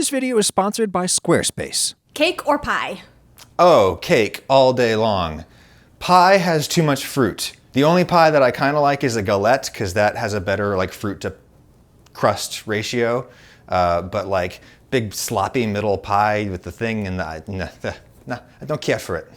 This video is sponsored by Squarespace. Cake or pie? Oh, cake all day long. Pie has too much fruit. The only pie that I kind of like is a galette because that has a better like fruit to crust ratio. But like big sloppy middle pie with the thing and no, I don't care for it.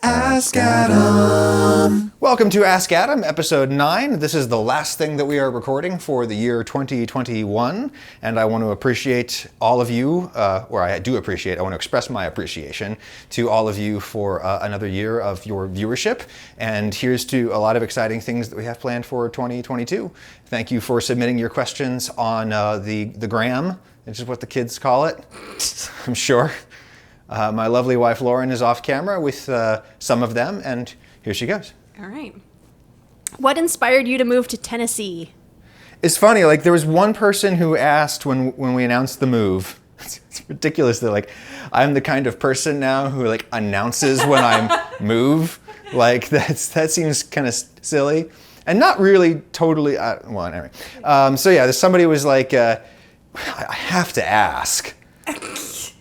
Ask Adam. Welcome to Ask Adam, episode 9. This is the last thing that we are recording for the year 2021, and I want to appreciate all of you, I want to express my appreciation to all of you for another year of your viewership, and here's to a lot of exciting things that we have planned for 2022. Thank you for submitting your questions on the gram, which is what the kids call it, I'm sure. My lovely wife Lauren is off camera with some of them, and here she goes. All right. What inspired you to move to Tennessee? It's funny, like there was one person who asked when we announced the move. It's ridiculous that like I'm the kind of person now who like announces when I move. Like that seems kind of silly, and not really totally. Well, anyway. Somebody was like, I have to ask.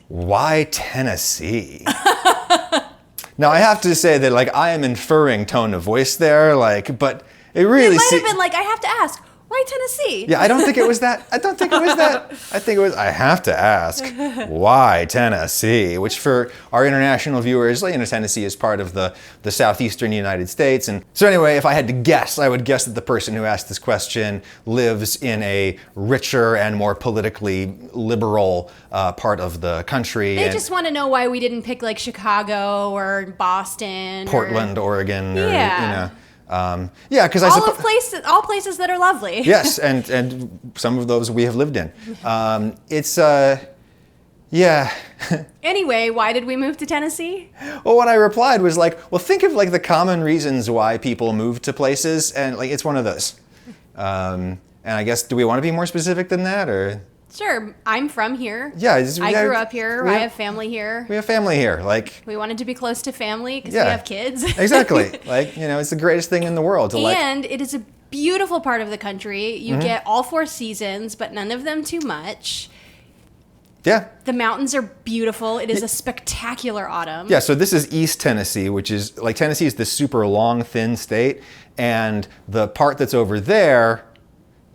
Why Tennessee? Now I have to say that like I am inferring tone of voice there, like, but it really It might have been like, I have to ask, why Tennessee? Yeah, I don't think it was that. I think it was, I have to ask, why Tennessee? Which for our international viewers, Tennessee is part of the southeastern United States. And so anyway, if I had to guess, I would guess that the person who asked this question lives in a richer and more politically liberal part of the country. They just want to know why we didn't pick like Chicago or Boston. Portland, Oregon, or, yeah. Because all places that are lovely. Yes, and some of those we have lived in. Anyway, why did we move to Tennessee? Well, what I replied was like, well, think of like the common reasons why people move to places, and like it's one of those. And I guess, do we want to be more specific than that, or? Sure, I'm from here. Yeah, I grew up here. I have family here. We have family here. Like we wanted to be close to family because we have kids. Exactly. Like it's the greatest thing in the world. And it is a beautiful part of the country. You get all 4 seasons, but none of them too much. Yeah. The mountains are beautiful. It is a spectacular autumn. Yeah, so this is East Tennessee, which is like Tennessee is this super long, thin state, and the part that's over there.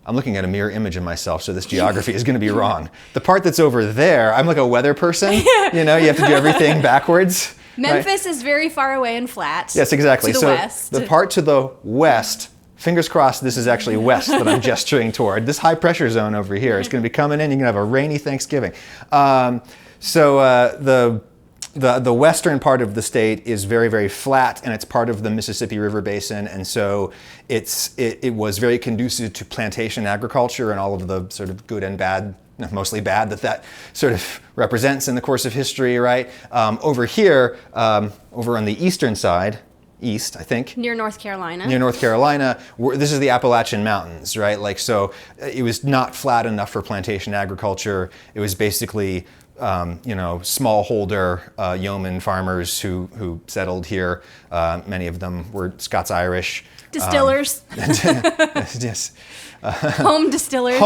I'm looking at a mirror image of myself, so this geography is going to be wrong. The part that's over there, I'm like a weather person. You have to do everything backwards. Memphis is very far away and flat. Yes, exactly. To the west. The part to the west, fingers crossed this is actually west that I'm gesturing toward. This high pressure zone over here is going to be coming in. You're going to have a rainy Thanksgiving. The western part of the state is very, very flat, and it's part of the Mississippi River Basin, and so it was very conducive to plantation agriculture and all of the sort of good and bad, mostly bad, that sort of represents in the course of history, right? Over here, over on the eastern side, east, I think. Near North Carolina. This is the Appalachian Mountains, right? Like, so it was not flat enough for plantation agriculture. It was basically smallholder yeoman farmers who settled here. Many of them were Scots-Irish. Distillers. Yes. Home distillers.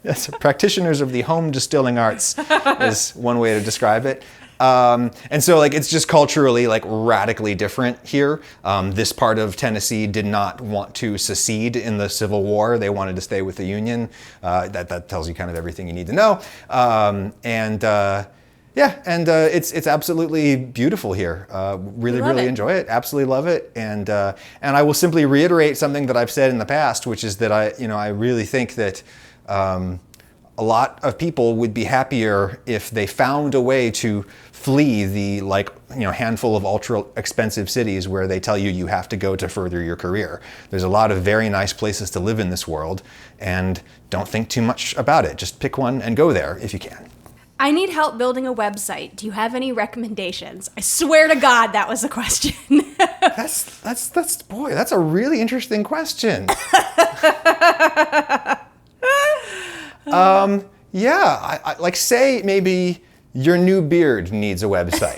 Yes, practitioners of the home distilling arts is one way to describe it. And so it's just culturally radically different here. This part of Tennessee did not want to secede in the Civil War. They wanted to stay with the Union. That tells you kind of everything you need to know. It's absolutely beautiful here. Really enjoy it. Absolutely love it. And I will simply reiterate something that I've said in the past, which is that I really think that a lot of people would be happier if they found a way to flee the handful of ultra expensive cities where they tell you have to go to further your career. There's a lot of very nice places to live in this world, and don't think too much about it. Just pick one and go there if you can. I need help building a website. Do you have any recommendations? I swear to God, that was a question. That's a really interesting question. Say maybe your new beard needs a website.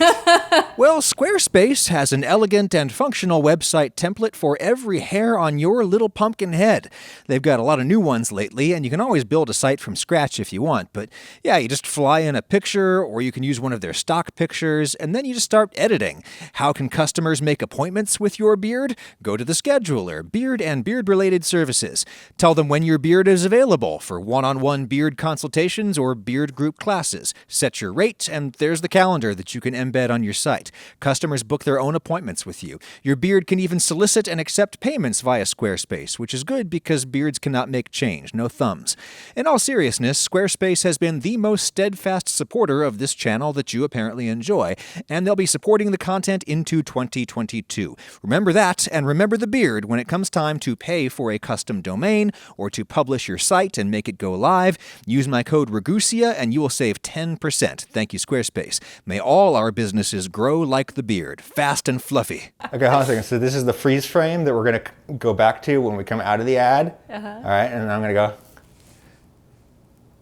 Well, Squarespace has an elegant and functional website template for every hair on your little pumpkin head. They've got a lot of new ones lately, and you can always build a site from scratch if you want. But yeah, you just fly in a picture, or you can use one of their stock pictures, and then you just start editing. How can customers make appointments with your beard? Go to the scheduler, beard and beard-related services. Tell them when your beard is available for one-on-one beard consultations or beard group classes. Set your rate, and there's the calendar that you can embed on your site. Customers book their own appointments with you. Your beard can even solicit and accept payments via Squarespace, which is good because beards cannot make change, no thumbs. In all seriousness, Squarespace has been the most steadfast supporter of this channel that you apparently enjoy, and they'll be supporting the content into 2022. Remember that, and remember the beard when it comes time to pay for a custom domain or to publish your site and make it go live. Use my code Ragusia and you will save 10%. Thank you, Squarespace. May all our businesses grow like the beard, fast and fluffy. Okay, hold on a second. So this is the freeze frame that we're going to go back to when we come out of the ad. All right, and I'm going to go.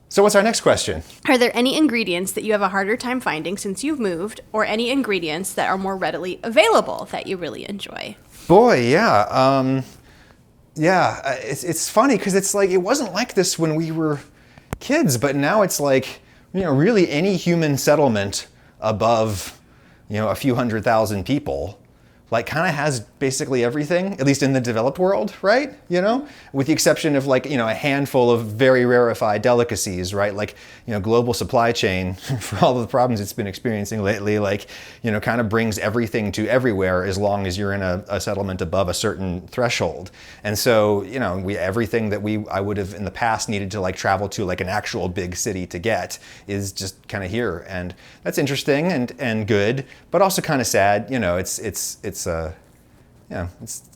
So what's our next question? Are there any ingredients that you have a harder time finding since you've moved, or any ingredients that are more readily available that you really enjoy? Boy, yeah. It's funny because it's like, it wasn't like this when we were kids, but now it's like, really any human settlement above, a few 100,000 people, like kind of has basically everything, at least in the developed world, right? With the exception of like, a handful of very rarefied delicacies, right? Like, global supply chain for all of the problems it's been experiencing lately, like, kind of brings everything to everywhere as long as you're in a settlement above a certain threshold. And so, everything that I would have in the past needed to like travel to like an actual big city to get is just kind of here. And that's interesting and good, but also kind of sad. It's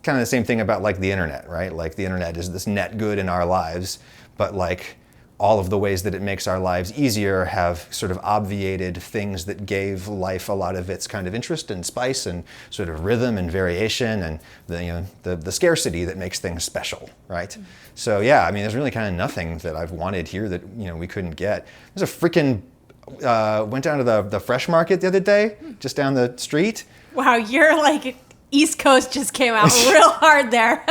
kind of the same thing about like the internet, right? Like the internet is this net good in our lives, but like all of the ways that it makes our lives easier have sort of obviated things that gave life a lot of its kind of interest and spice and sort of rhythm and variation and the scarcity that makes things special, right? Mm-hmm. So yeah, I mean, there's really kind of nothing that I've wanted here that we couldn't get. There's a freaking went down to the Fresh Market the other day, just down the street. Wow, you're like East Coast just came out real hard there.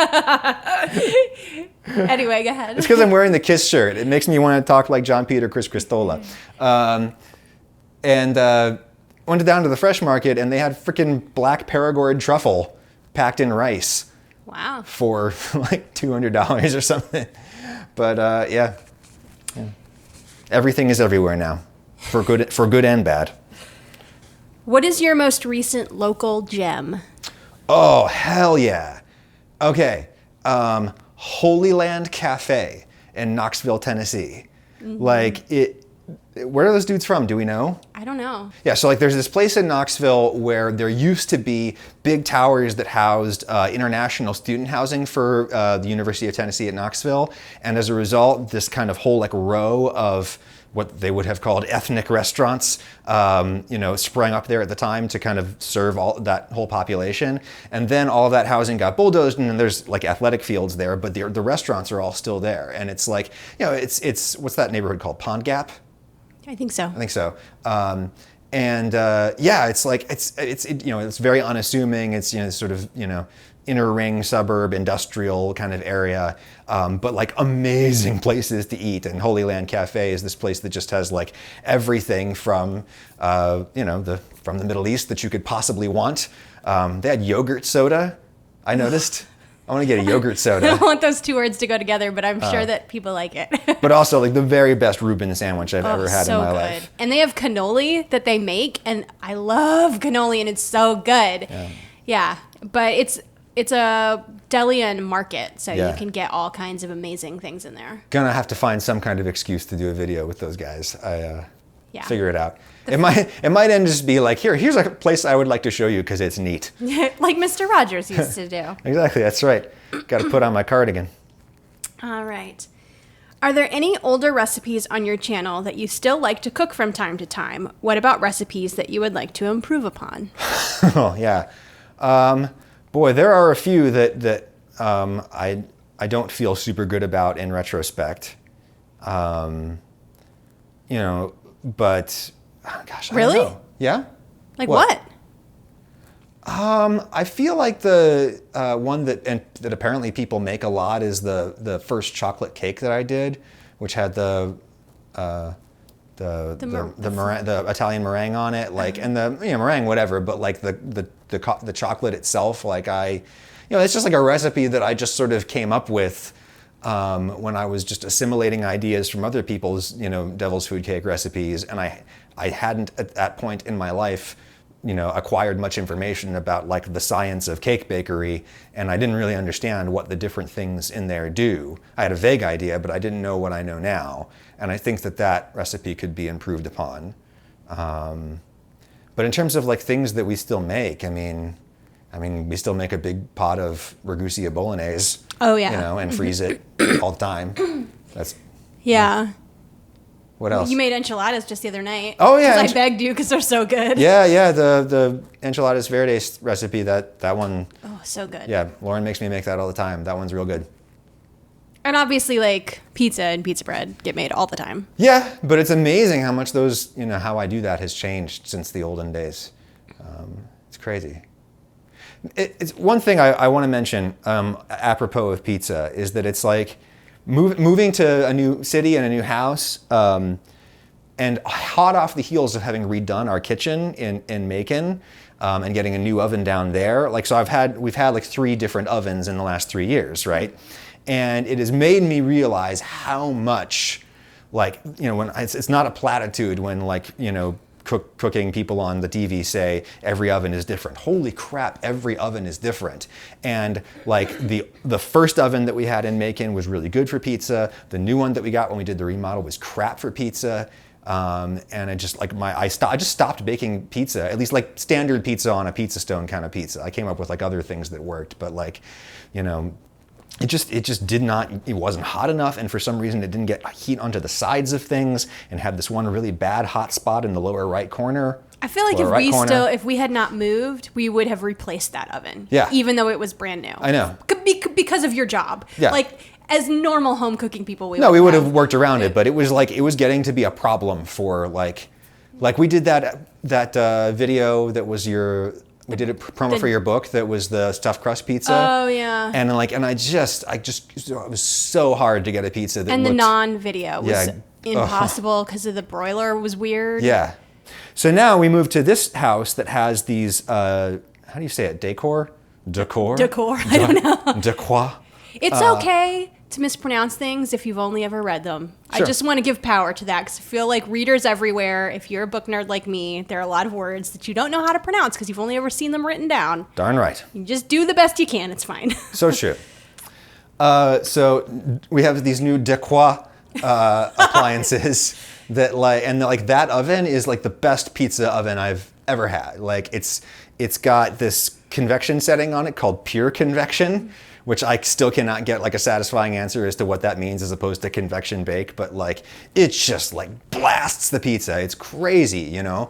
Anyway, go ahead. It's because I'm wearing the Kiss shirt. It makes me want to talk like John Peter, Chris Christola. And went down to the Fresh Market, and they had freaking black Paragould truffle packed in rice. Wow. For like $200 or something. But yeah. Everything is everywhere now, for good and bad. What is your most recent local gem? Oh, hell yeah. Okay. Holy Land Cafe in Knoxville, Tennessee. Mm-hmm. Like where are those dudes from? Do we know? I don't know. Yeah, so like there's this place in Knoxville where there used to be big towers that housed international student housing for the University of Tennessee at Knoxville. And as a result, this kind of whole like row of what they would have called ethnic restaurants, sprang up there at the time to kind of serve all that whole population. And then all of that housing got bulldozed, and then there's like athletic fields there, but the restaurants are all still there. And it's like, it's what's that neighborhood called? Pond Gap? I think so. It's like it's very unassuming. It's sort of inner ring suburb industrial kind of area, but like amazing places to eat. And Holy Land Cafe is this place that just has like everything from from the Middle East that you could possibly want. They had yogurt soda. I noticed. I want to get a yogurt soda. I don't want those two words to go together, but I'm sure that people like it. But also like the very best Reuben sandwich I've ever had in my life. And they have cannoli that they make, and I love cannoli, and it's so good. Yeah, but it's a deli and market, so you can get all kinds of amazing things in there. Gonna have to find some kind of excuse to do a video with those guys. Figure it out. It might end just be like, here's a place I would like to show you because it's neat. Like Mr. Rogers used to do. Exactly, that's right. Got to put on my cardigan. All right. Are there any older recipes on your channel that you still like to cook from time to time? What about recipes that you would like to improve upon? Oh, yeah. Boy, there are a few that I don't feel super good about in retrospect. But gosh, I really? don't know. Yeah. Like what? I feel like the one that apparently people make a lot is the first chocolate cake that I did, which had the Italian meringue on it, like, and the meringue whatever, but like the chocolate itself, like it's just like a recipe that I just sort of came up with when I was just assimilating ideas from other people's devil's food cake recipes, and I hadn't at that point in my life acquired much information about like the science of cake bakery, and I didn't really understand what the different things in there do. I had a vague idea, but I didn't know what I know now, and I think that recipe could be improved upon. But in terms of like things that we still make, I mean, we still make a big pot of Ragusa bolognese. Oh yeah. And freeze it all the time. That's yeah. What else? You made enchiladas just the other night. Oh yeah, because I begged you because they're so good. Yeah. The enchiladas verdes recipe, that one. Oh, so good. Yeah, Lauren makes me make that all the time. That one's real good. And obviously, like pizza and pizza bread get made all the time. Yeah, but it's amazing how much how I do that has changed since the olden days. It's crazy. It's one thing I want to mention apropos of pizza is that it's like moving to a new city and a new house, and hot off the heels of having redone our kitchen in Macon and getting a new oven down there. Like, so we've had like 3 different ovens in the last 3 years, right? And it has made me realize how much, like, when it's not a platitude when, like, cooking people on the TV say every oven is different. Holy crap, every oven is different. And like the first oven that we had in Macon was really good for pizza. The new one that we got when we did the remodel was crap for pizza. And it just like I just stopped baking pizza, at least like standard pizza on a pizza stone kind of pizza. I came up with like other things that worked, but like, it just did not, it wasn't hot enough, and for some reason it didn't get heat onto the sides of things and had this one really bad hot spot in the lower right corner. I feel like if we had not moved, we would have replaced that oven. Yeah. Even though it was brand new. I know. Because of your job. Yeah. Like, as normal home cooking people, we would have worked around it, but it was getting to be a problem for like we did that video that was we did a promo for your book that was the stuffed crust pizza. Oh yeah. And it was so hard to get a pizza that and the looked, non-video was impossible because of the broiler was weird. Yeah. So now we moved to this house that has these how do you say it? Decor. I don't know. Decor. It's okay to mispronounce things if you've only ever read them. Sure. I just want to give power to that because I feel like readers everywhere, if you're a book nerd like me, there are a lot of words that you don't know how to pronounce because you've only ever seen them written down. Darn right. You just do the best you can. It's fine. So true. So we have these new Decor appliances that that oven is like the best pizza oven I've ever had. Like it's got this convection setting on it called pure convection, which I still cannot get like a satisfying answer as to what that means as opposed to convection bake, but like it just like blasts the pizza. It's crazy, and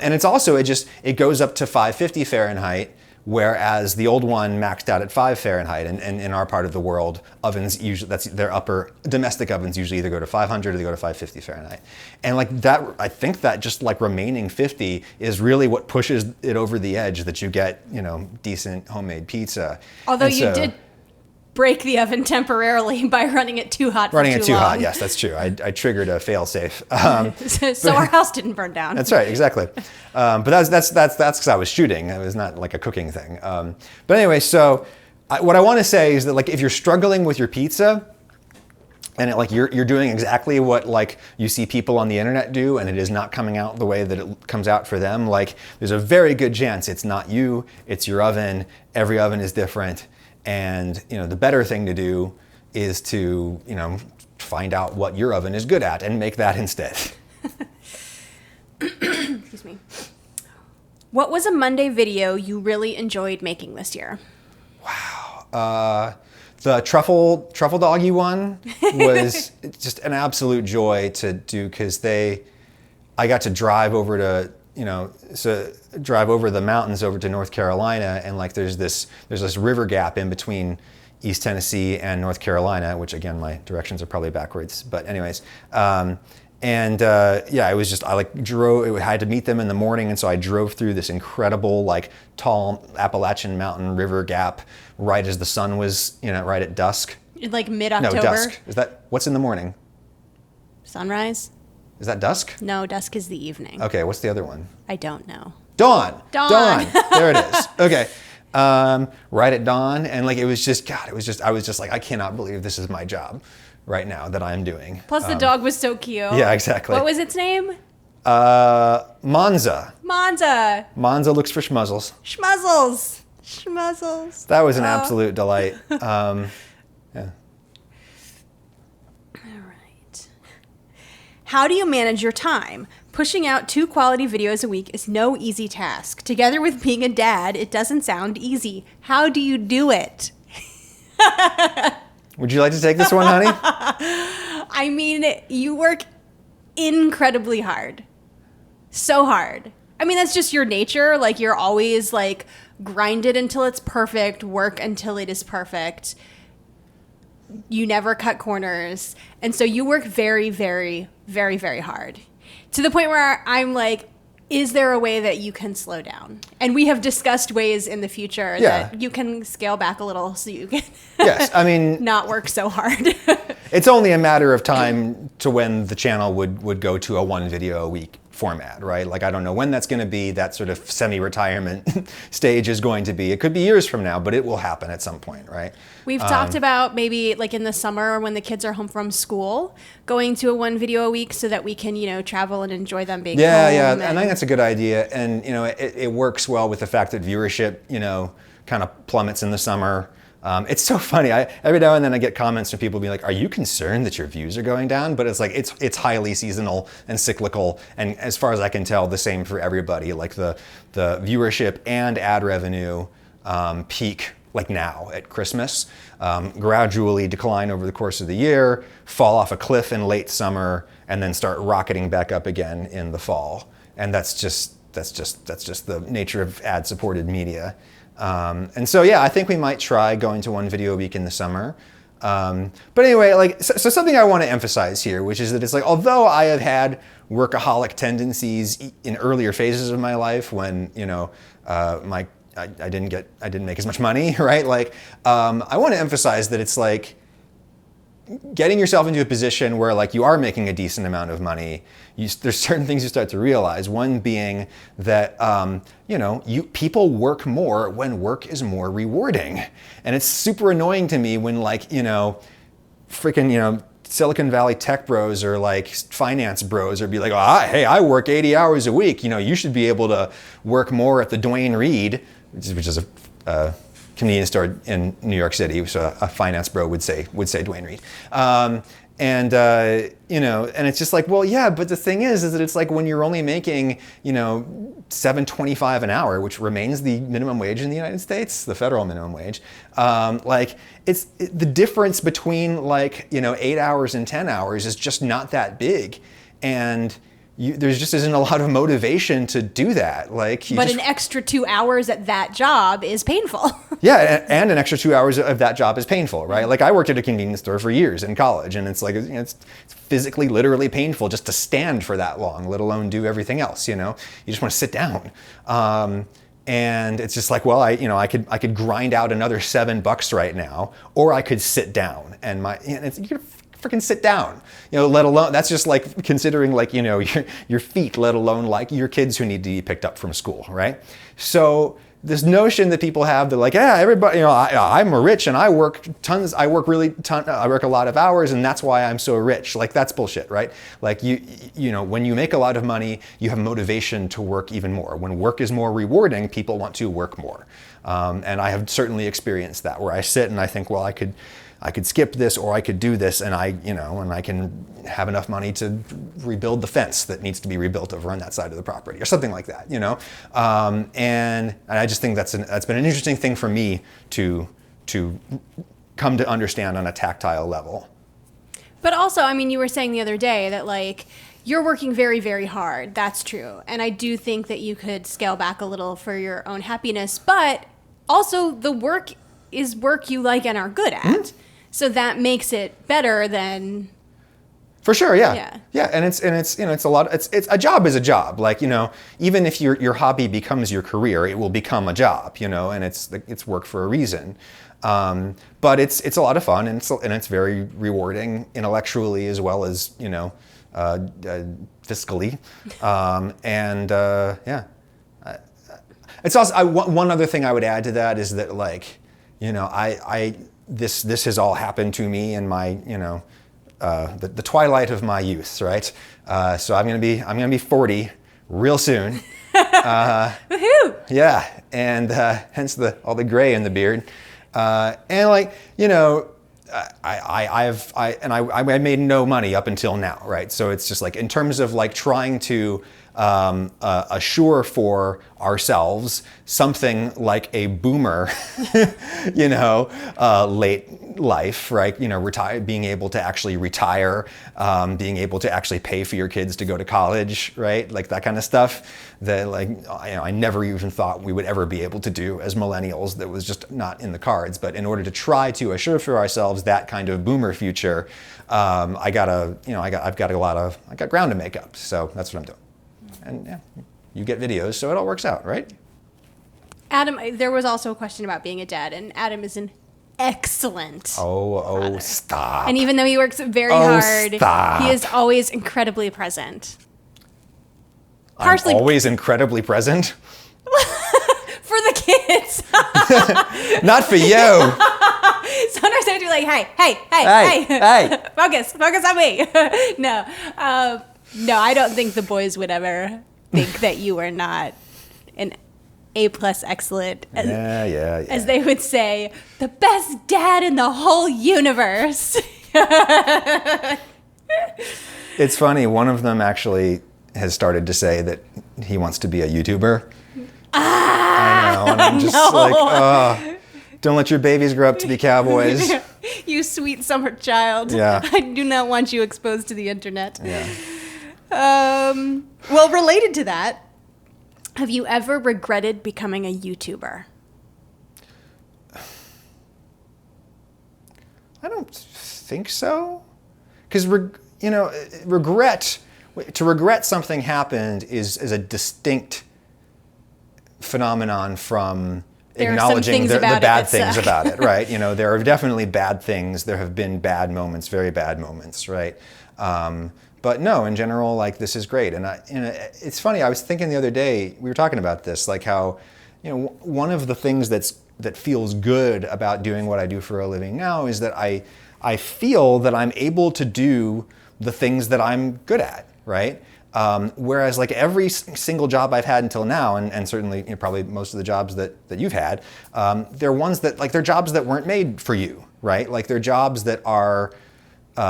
it's also it goes up to 550 Fahrenheit, whereas the old one maxed out at 5 Fahrenheit. And in our part of the world, ovens usually, that's their upper domestic ovens usually either go to 500 or they go to 550 Fahrenheit. And like that, I think that just like remaining 50 is really what pushes it over the edge that you get, decent homemade pizza. Although you did break the oven temporarily by running it too hot. Running it too hot, yes, that's true. I triggered a fail-safe. So our house didn't burn down. That's right, exactly. But that's because I was shooting. It was not like a cooking thing. But anyway, so what I want to say is that like if you're struggling with your pizza, and you're doing exactly what like you see people on the internet do, and it is not coming out the way that it comes out for them, like there's a very good chance it's not you, it's your oven. Every oven is different. And the better thing to do is to find out what your oven is good at and make that instead. Excuse me. What was a Monday video you really enjoyed making this year? Wow. The truffle doggy one was just an absolute joy to do because I got to drive over to drive over the mountains over to North Carolina, and like there's this river gap in between East Tennessee and North Carolina, which again my directions are probably backwards, but anyways, And it was just, I like drove, I had to meet them in the morning. And so I drove through this incredible, like tall Appalachian Mountain River Gap right as the sun was, right at dusk. Like mid-October? No, dusk. What's in the morning? Sunrise? Is that dusk? No, dusk is the evening. Okay, what's the other one? I don't know. Dawn. Dawn. There it is. Okay. Right at dawn. And like, it was just, I was just like, I cannot believe this is my job right now that I'm doing. Plus the dog was so cute. Yeah, exactly. What was its name? Monza. Monza. Monza looks for schmuzzles. Schmuzzles. That was an absolute delight. How do you manage your time? Pushing out 2 quality videos a week is no easy task. Together with being a dad, it doesn't sound easy. How do you do it? Would you like to take this one, honey? I mean, you work incredibly hard. So hard. I mean, that's just your nature. Like, you're always like grind it until it's perfect, work until it is perfect. You never cut corners. And so you work very, very, very, very hard. To the point where I'm like, is there a way that you can slow down? And we have discussed ways in the future that you can scale back a little so you can yes, I mean, not work so hard. It's only a matter of time to when the channel would go to a 1 video a week format, right? Like, I don't know when that's going to be. That sort of semi-retirement stage is going to be. It could be years from now, but it will happen at some point, right? We've talked about maybe like in the summer when the kids are home from school, going to a 1 video a week so that we can, travel and enjoy them being home. Yeah. And I think that's a good idea. And, it works well with the fact that viewership, kind of plummets in the summer. It's so funny. Every now and then I get comments from people being like, "Are you concerned that your views are going down?" But it's like it's highly seasonal and cyclical, and as far as I can tell, the same for everybody. Like the viewership and ad revenue peak like now at Christmas, gradually decline over the course of the year, fall off a cliff in late summer, and then start rocketing back up again in the fall. And that's just the nature of ad-supported media. And so, I think we might try going to 1 video a week in the summer. But anyway, like, so something I want to emphasize here, which is that it's like, although I have had workaholic tendencies in earlier phases of my life when, I didn't make as much money, right? Like, I want to emphasize that it's like, getting yourself into a position where like you are making a decent amount of money, there's certain things you start to realize. One being that people work more when work is more rewarding, and it's super annoying to me when like freaking Silicon Valley tech bros or like finance bros or be like, hey, I work 80 hours a week. You should be able to work more at the Duane Reade, which is a convenience store in New York City, so a finance bro would say Duane Reade. And it's just like, well, yeah, but the thing is that it's like when you're only making, $7.25 an hour, which remains the minimum wage in the United States, the federal minimum wage, the difference between 8 hours and 10 hours is just not that big. And there just isn't a lot of motivation to do that. But an extra 2 hours at that job is painful. Yeah, and an extra 2 hours of that job is painful, right? Like, I worked at a convenience store for years in college, and it's like, it's physically, literally painful just to stand for that long, let alone do everything else. You just want to sit down. And it's just like, well, I could grind out another $7 right now, or I could sit down, and you're gonna freaking sit down, let alone, that's just like considering your feet, let alone like your kids who need to be picked up from school, right? So this notion that people have, they're like, everybody, I'm rich and I work tons, I work a lot of hours and that's why I'm so rich. Like, that's bullshit, right? Like, when you make a lot of money, you have motivation to work even more. When work is more rewarding, people want to work more. And I have certainly experienced that, where I sit and I think, well, I could skip this, or I could do this, and I can have enough money to rebuild the fence that needs to be rebuilt over on that side of the property, or something like that, And I just think that's been an interesting thing for me to come to understand on a tactile level. But also, you were saying the other day that like you're working very, very hard. That's true, and I do think that you could scale back a little for your own happiness. But also, the work is work you like and are good at. Mm-hmm. So that makes it better than For sure, yeah. Yeah. Yeah, and it's it's a lot. It's a job is a job. Like, even if your hobby becomes your career, it will become a job. And it's work for a reason. But it's a lot of fun, and it's very rewarding intellectually as well as fiscally. Yeah. It's also one other thing I would add to that is that, like, this has all happened to me in my the twilight of my youth, right? So I'm gonna be 40 real soon. Woohoo! Yeah, and hence all the gray in the beard. And like, I made no money up until now, right? So it's just like, in terms of like trying to assure for ourselves something like a boomer, late life, right? Being able to actually retire, being able to actually pay for your kids to go to college, right? Like that kind of stuff that, like, I never even thought we would ever be able to do as millennials. That was just not in the cards. But in order to try to assure for ourselves that kind of boomer future, I've got ground to make up. So that's what I'm doing. And yeah, you get videos, so it all works out, right? Adam, there was also a question about being a dad, and Adam is an excellent father. Stop. And even though he works very hard, stop. he is always incredibly present. I'm always incredibly present. For the kids. Not for you. Sometimes I do like, hey. Focus on me. No, I don't think the boys would ever think that you were not an A+ excellent. As they would say, the best dad in the whole universe. It's funny, one of them actually has started to say that he wants to be a YouTuber. I know, and I'm just like, don't let your babies grow up to be cowboys. You sweet summer child. Yeah. I do not want you exposed to the internet. Yeah. Well, related to that, have you ever regretted becoming a YouTuber? I don't think so. Because, to regret something happened is a distinct phenomenon from acknowledging the bad things about it, right? There are definitely bad things. There have been bad moments, very bad moments, right? But no, in general, like, this is great. And it's funny, I was thinking the other day, we were talking about this, like how, one of the things that feels good about doing what I do for a living now is that I feel that I'm able to do the things that I'm good at, right? Whereas, like, every single job I've had until now, and certainly probably most of the jobs that you've had, they're ones that, like, they're jobs that weren't made for you, right? Like, they're jobs that are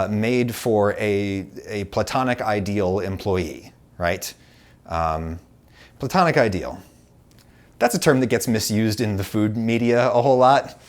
made for a platonic ideal employee, right? Platonic ideal. That's a term that gets misused in the food media a whole lot.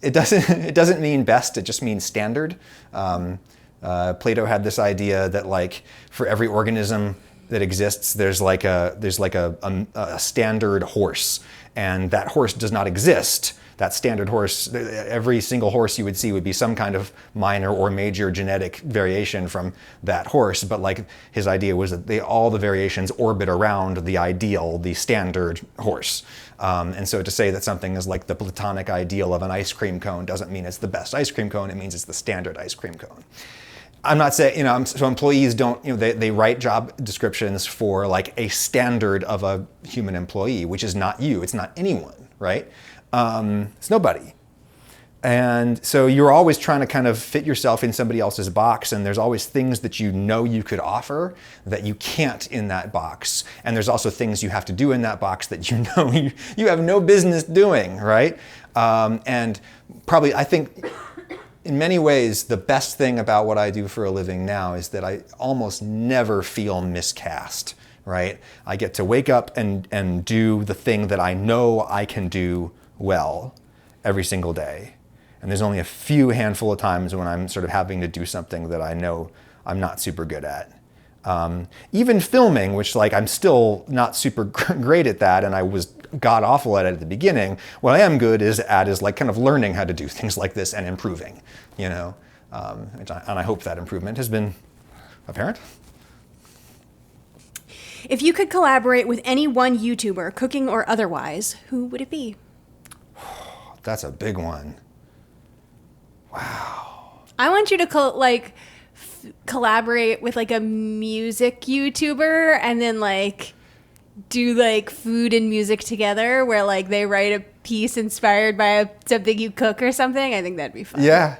It doesn't mean best, it just means standard. Plato had this idea that, like, for every organism that exists, there's like a standard horse, and that horse does not exist. That standard horse, every single horse you would see would be some kind of minor or major genetic variation from that horse. But, like, his idea was that all the variations orbit around the ideal, the standard horse. And so to say that something is like the platonic ideal of an ice cream cone doesn't mean it's the best ice cream cone. It means it's the standard ice cream cone. I'm not saying, so employees don't, they write job descriptions for, like, a standard of a human employee, which is not you. It's not anyone, right? It's nobody. And so you're always trying to kind of fit yourself in somebody else's box, and there's always things that you could offer that you can't in that box. And there's also things you have to do in that box that you have no business doing, right? And probably, I think, in many ways, the best thing about what I do for a living now is that I almost never feel miscast, right? I get to wake up and do the thing that I know I can do well every single day. And there's only a few handful of times when I'm sort of having to do something that I know I'm not super good at. Even filming, which, like, I'm still not super great at that, and I was god awful at it at the beginning. What I am good is like kind of learning how to do things like this and improving, and I hope that improvement has been Apparent? If you could collaborate with any one YouTuber, cooking or otherwise, who would it be? That's a big one. I want you to collaborate with like a music YouTuber and then like do like food and music together where like they write a piece inspired by something you cook or something. I think that'd be fun. Yeah.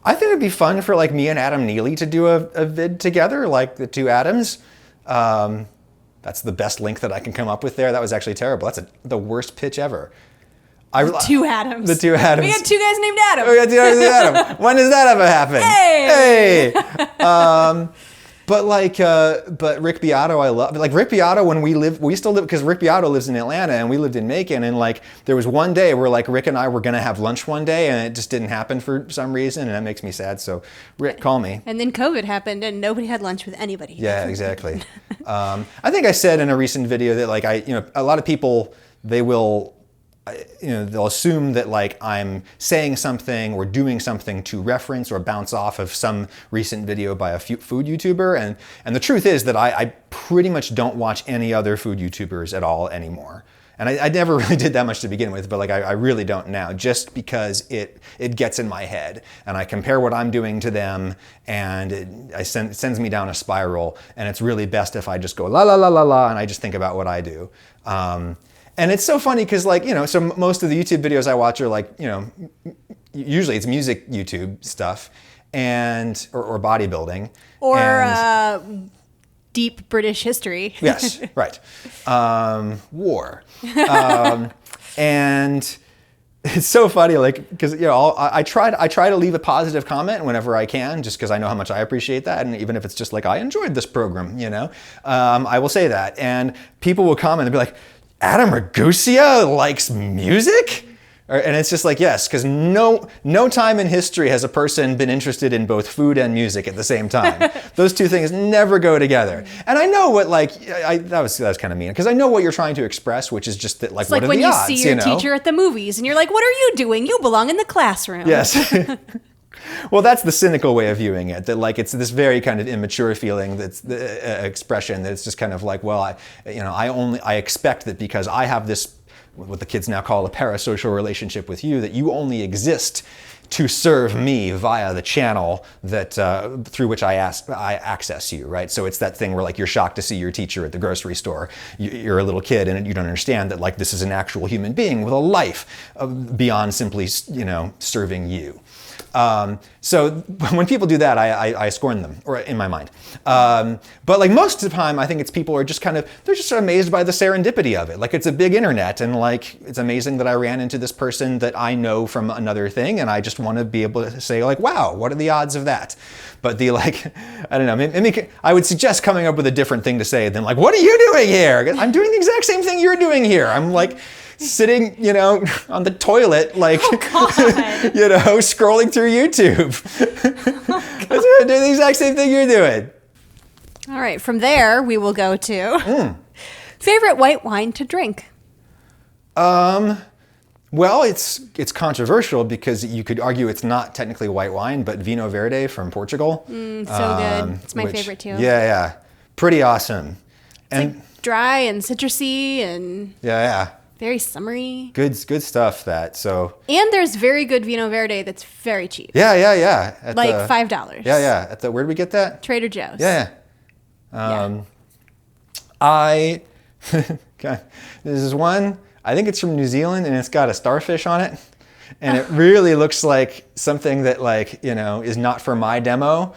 I think it'd be fun for like me and Adam Neely to do a vid together, like the two Adams. That's the best link that I can come up with there. That was actually terrible. That's the worst pitch ever. Two Adams. The two Adams. We got two guys named Adam. We got two guys named Adam. When does that ever happen? Hey! But Rick Beato, I love. Like Rick Beato, when we still live, because Rick Beato lives in Atlanta and we lived in Macon, and like there was one day where like Rick and I were gonna have lunch one day and it just didn't happen for some reason, and that makes me sad. So Rick, call me. And then COVID happened and nobody had lunch with anybody. Yeah, exactly. I think I said in a recent video that like a lot of people, they'll assume that like I'm saying something or doing something to reference or bounce off of some recent video by a food YouTuber. And the truth is that I pretty much don't watch any other food YouTubers at all anymore. And I never really did that much to begin with, but like I really don't now, just because it gets in my head and I compare what I'm doing to them, and it sends me down a spiral, and it's really best if I just go la la la la la and I just think about what I do. And it's so funny because like, so most of the YouTube videos I watch are like, usually it's music YouTube stuff or bodybuilding. Or deep British history. Yes, right. War. And it's so funny, like, because I try to leave a positive comment whenever I can, just because I know how much I appreciate that, and even if it's just like I enjoyed this program, I will say that, and people will comment and be like, Adam Ragusea likes music? And it's just like, yes, because no time in history has a person been interested in both food and music at the same time. Those two things never go together. And I know what that was kind of mean, because I know what you're trying to express, which is just that like, it's what like are when the you odds, see your teacher at the movies and you're like, what are you doing? You belong in the classroom. Yes. Well, that's the cynical way of viewing it, that like it's this very kind of immature feeling, that's the expression that's just kind of like, well, I expect that because I have this, what the kids now call a parasocial relationship with you, that you only exist to serve me via the channel that through which I access you, right? So it's that thing where like you're shocked to see your teacher at the grocery store. You're a little kid and you don't understand that like this is an actual human being with a life beyond simply serving you. So when people do that, I scorn them, or in my mind. But like most of the time, I think it's people are just they're just amazed by the serendipity of it. Like it's a big internet, and like it's amazing that I ran into this person that I know from another thing, and I just want to be able to say like, wow, what are the odds of that? But I don't know, maybe I would suggest coming up with a different thing to say than like, what are you doing here? I'm doing the exact same thing you're doing here. I'm like, sitting, on the toilet, like, scrolling through YouTube. I'm doing the exact same thing you're doing. All right, from there we will go to favorite white wine to drink. Well, it's controversial because you could argue it's not technically white wine, but Vinho Verde from Portugal. So good. It's my favorite too. Yeah. Pretty awesome. It's like dry and citrusy and yeah. Very summery. Good stuff. And there's very good Vinho Verde that's very cheap. Yeah. Like $5. Yeah. Where'd we get that? Trader Joe's. Yeah. Okay. This is one. I think it's from New Zealand, and it's got a starfish on it, and it really looks like something that is not for my demo.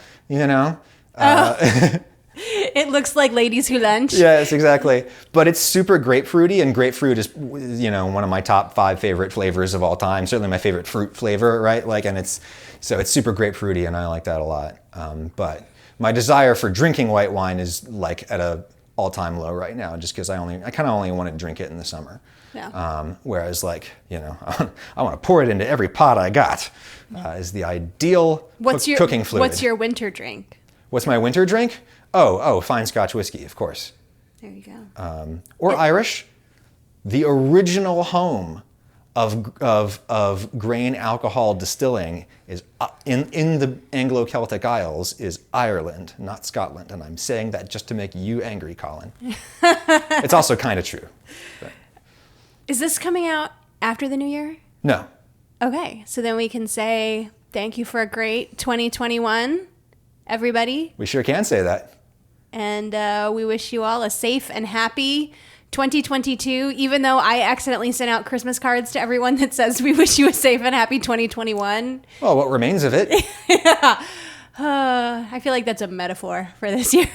It looks like ladies who lunch. Yes, exactly. But it's super grapefruity, and grapefruit is, one of my top 5 favorite flavors of all time. Certainly my favorite fruit flavor, right? And it's super grapefruity, and I like that a lot. But my desire for drinking white wine is like at a all-time low right now, just because I kind of only want to drink it in the summer. Yeah. Whereas I want to pour it into every pot I got. Is the ideal cooking fluid. What's your winter drink? What's my winter drink? Oh, fine Scotch whiskey, of course. There you go. Or Irish. The original home of grain alcohol distilling is in the Anglo-Celtic Isles is Ireland, not Scotland. And I'm saying that just to make you angry, Colin. It's also kind of true. But. Is this coming out after the new year? No. Okay, so then we can say thank you for a great 2021, everybody. We sure can say that. And we wish you all a safe and happy 2022, even though I accidentally sent out Christmas cards to everyone that says we wish you a safe and happy 2021. Well, what remains of it? Yeah. I feel like that's a metaphor for this year.